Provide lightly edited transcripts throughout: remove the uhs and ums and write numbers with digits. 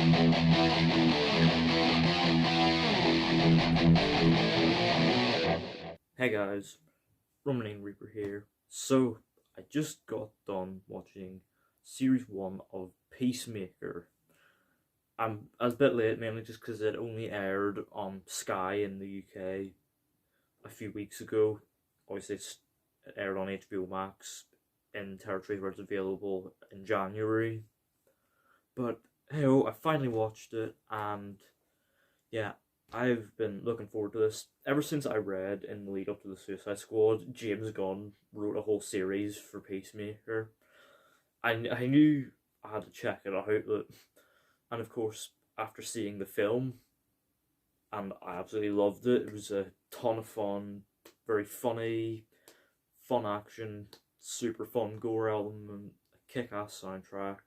Hey guys, Roman Reaper here. So, I just got done watching Series 1 of Peacemaker. I was a bit late mainly just because it only aired on Sky in the UK a few weeks ago. Obviously, it aired on HBO Max in territories where it's available in January. But, hey, I finally watched it, and yeah, I've been looking forward to this ever since I read in the lead up to the Suicide Squad. James Gunn wrote a whole series for Peacemaker. I knew I had to check it out, and of course, after seeing the film, and I absolutely loved it. It was a ton of fun, very funny, fun action, super fun gore element, a kick-ass soundtrack,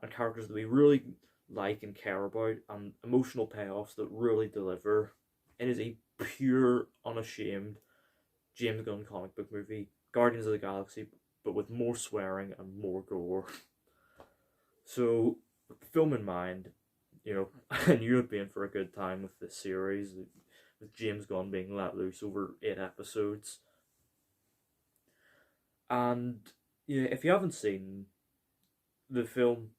and characters that we really like and care about, and emotional payoffs that really deliver. It is a pure, unashamed James Gunn comic book movie, Guardians of the Galaxy, but with more swearing and more gore. So, with the film in mind, I knew I'd be in for a good time with this series, with James Gunn being let loose over 8 episodes. And, if you haven't seen the film,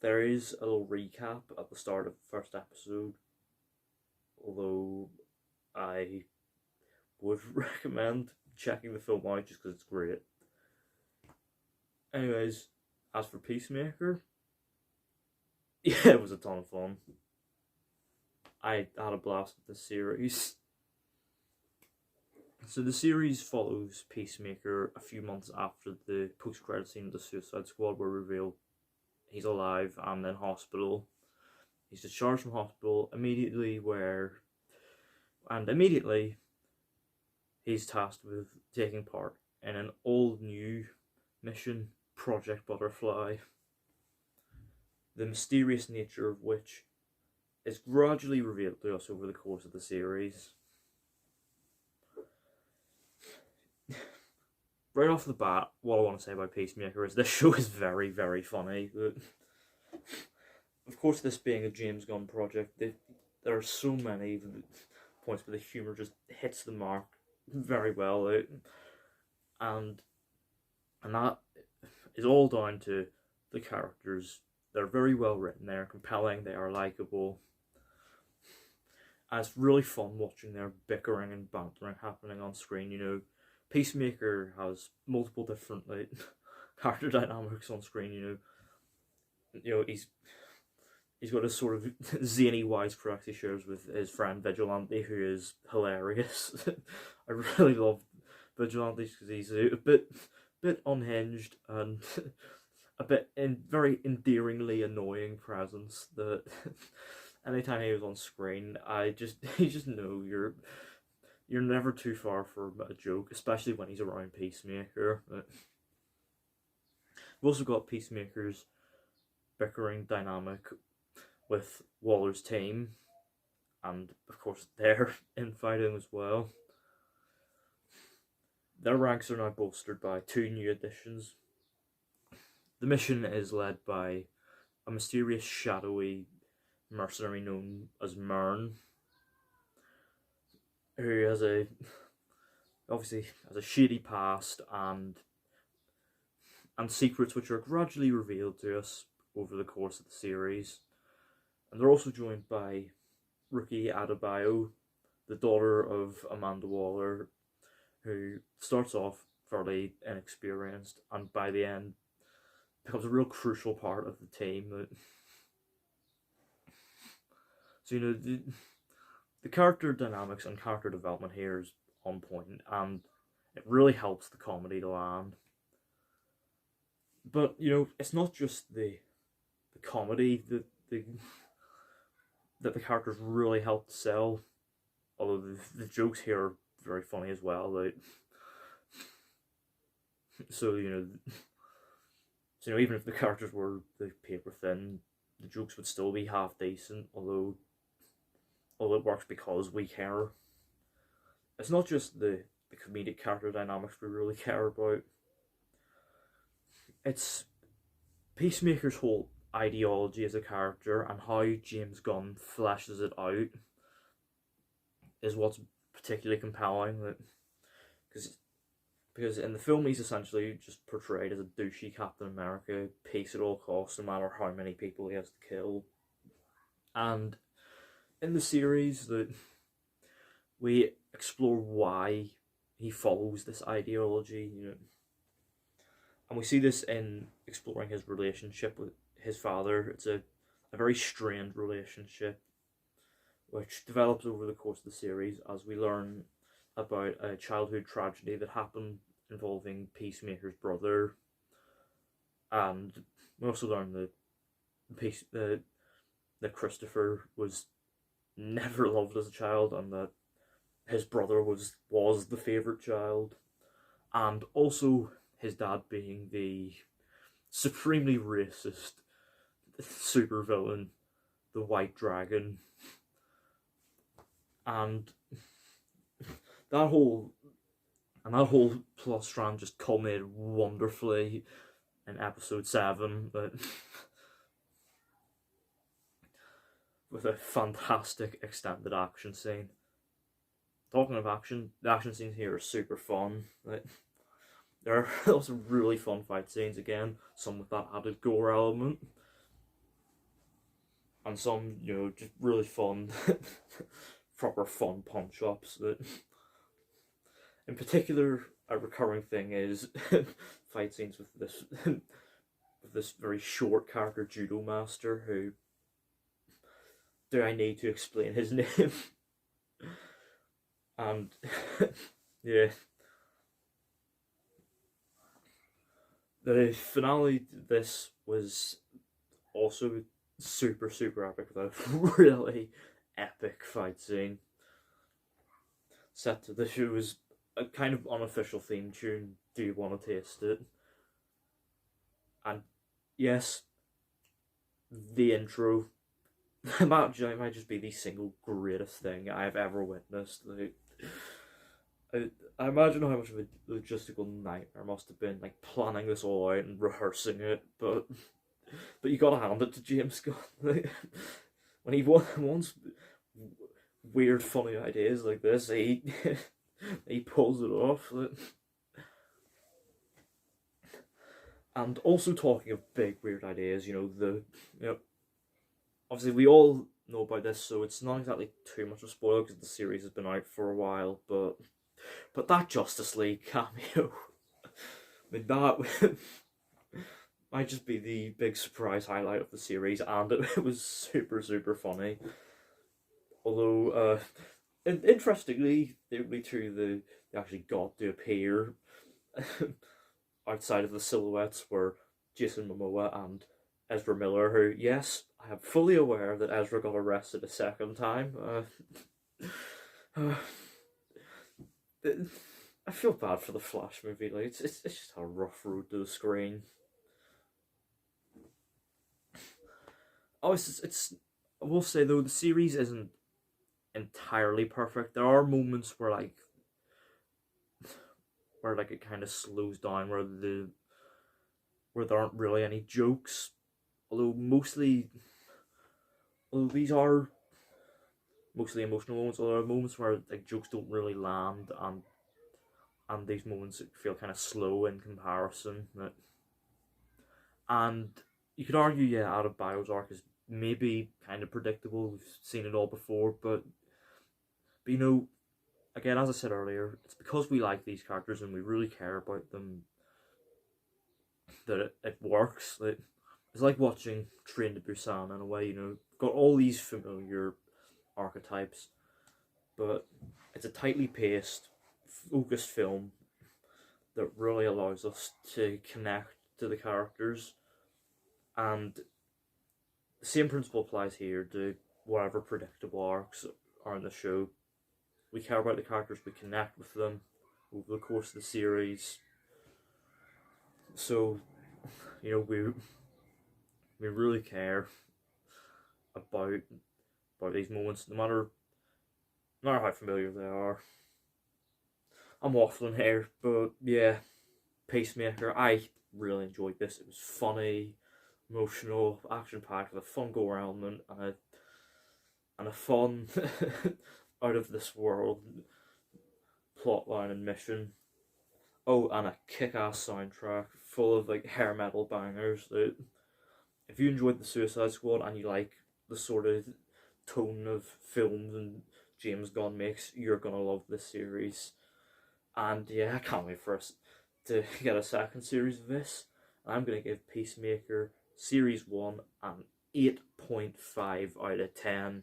there is a little recap at the start of the first episode, although I would recommend checking the film out just because it's great. Anyways, as for Peacemaker, yeah, it was a ton of fun. I had a blast with this series. So the series follows Peacemaker a few months after the post-credit scene of the Suicide Squad were revealed. He's alive and in hospital. He's discharged from hospital immediately he's tasked with taking part in an all new mission, Project Butterfly, the mysterious nature of which is gradually revealed to us over the course of the series. Right off the bat, what I want to say about Peacemaker is this show is very, very funny. Of course, this being a James Gunn project, there are so many points where the humour just hits the mark very well, and that is all down to the characters. They're very well written, they're compelling, they are likeable, and it's really fun watching their bickering and bantering happening on screen. Peacemaker has multiple different character dynamics on screen. He's got a sort of zany wisecracks he shares with his friend Vigilante, who is hilarious. I really love Vigilante because he's a bit unhinged and a bit very endearingly annoying presence. That anytime he was on screen, you just know you're never too far from a joke, especially when he's around Peacemaker. We've also got Peacemaker's bickering dynamic with Waller's team, and of course they're infighting as well. Their ranks are now bolstered by 2 new additions. The mission is led by a mysterious, shadowy mercenary known as Mern, who obviously has a shady past and secrets which are gradually revealed to us over the course of the series. And they're also joined by Rookie Adebayo, the daughter of Amanda Waller, who starts off fairly inexperienced and by the end becomes a real crucial part of the team. So the character dynamics and character development here is on point, and it really helps the comedy to land. But it's not just the comedy that the characters really help to sell, although the jokes here are very funny as well. So even if the characters were paper thin, the jokes would still be half decent, although it works because we care. It's not just the comedic character dynamics we really care about. It's Peacemaker's whole ideology as a character and how James Gunn fleshes it out is what's particularly compelling. Because because in the film he's essentially just portrayed as a douchey Captain America, peace at all costs, no matter how many people he has to kill. And in the series, that we explore why he follows this ideology, and we see this in exploring his relationship with his father. It's a very strained relationship, which develops over the course of the series as we learn about a childhood tragedy that happened involving Peacemaker's brother, and we also learn that Christopher was never loved as a child, and that his brother was the favorite child, and also his dad being the supremely racist supervillain, the White Dragon, and that whole plot strand just culminated wonderfully in episode 7, with a fantastic extended action scene. Talking of action, the action scenes here are super fun. There are lots of really fun fight scenes again, some with that added gore element, and some, just really fun, proper fun punch ups. That, in particular, a recurring thing is fight scenes with this very short character judo master who, do I need to explain his name? And yeah, the finale to this was also super epic with a really epic fight scene set to the show was a kind of unofficial theme tune. Do you want to taste it? And yes, the intro might just be the single greatest thing I've ever witnessed. I imagine how much of a logistical nightmare must have been, like, planning this all out and rehearsing it, but you gotta hand it to James Gunn. When he wants weird, funny ideas like this, he pulls it off. And also, talking of big weird ideas, obviously we all know about this, so it's not exactly too much of a spoiler because the series has been out for a while. But that Justice League cameo, I mean, that might just be the big surprise highlight of the series, and it was super funny. Although, interestingly, the only two they actually got to appear outside of the silhouettes were Jason Momoa and Ezra Miller, who, yes, I am fully aware that Ezra got arrested a second time. I feel bad for the Flash movie. Like, it's just a rough road to the screen. Oh, it's. I will say though, the series isn't entirely perfect. There are moments where it kind of slows down, where there aren't really any jokes. Although these are mostly emotional moments. Although there are moments where like jokes don't really land, and these moments feel kind of slow in comparison. And you could argue, yeah, Out of Bio's arc is maybe kind of predictable. We've seen it all before, but again, as I said earlier, it's because we like these characters and we really care about them that it works. It's like watching Train to Busan in a way. Got all these familiar archetypes, but it's a tightly paced, focused film that really allows us to connect to the characters, and the same principle applies here to whatever predictable arcs are in the show. We care about the characters, we connect with them over the course of the series. So, we really care about these moments, no matter how familiar they are. I'm waffling here, but yeah, Peacemaker, I really enjoyed this. It was funny, emotional, action-packed, with a fun gore element and a fun out of this world plotline and mission. Oh, and a kick-ass soundtrack full of like hair metal bangers. That if you enjoyed the Suicide Squad and you like the sort of tone of films and James Gunn makes, you're gonna love this series. And yeah, I can't wait for us to get a second series of this. I'm gonna give Peacemaker Series 1 an 8.5 out of 10.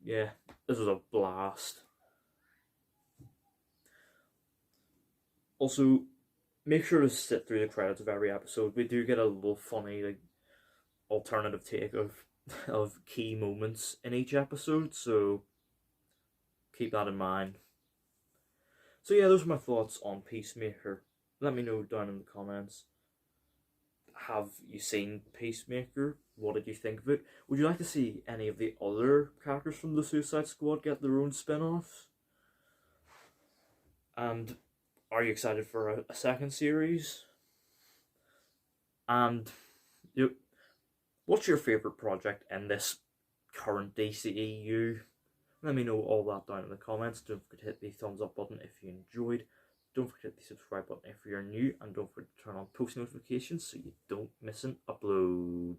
Yeah, this was a blast. Also, make sure to sit through the credits of every episode. We do get a little funny, like, alternative take of key moments in each episode, so keep that in mind. So yeah, those are my thoughts on Peacemaker. Let me know down in the comments. Have you seen Peacemaker? What did you think of it? Would you like to see any of the other characters from the Suicide Squad get their own spin-offs? And are you excited for a second series? And what's your favourite project in this current DCEU? Let me know all that down in the comments. Don't forget to hit the thumbs up button if you enjoyed. Don't forget the subscribe button if you're new. And don't forget to turn on post notifications so you don't miss an upload.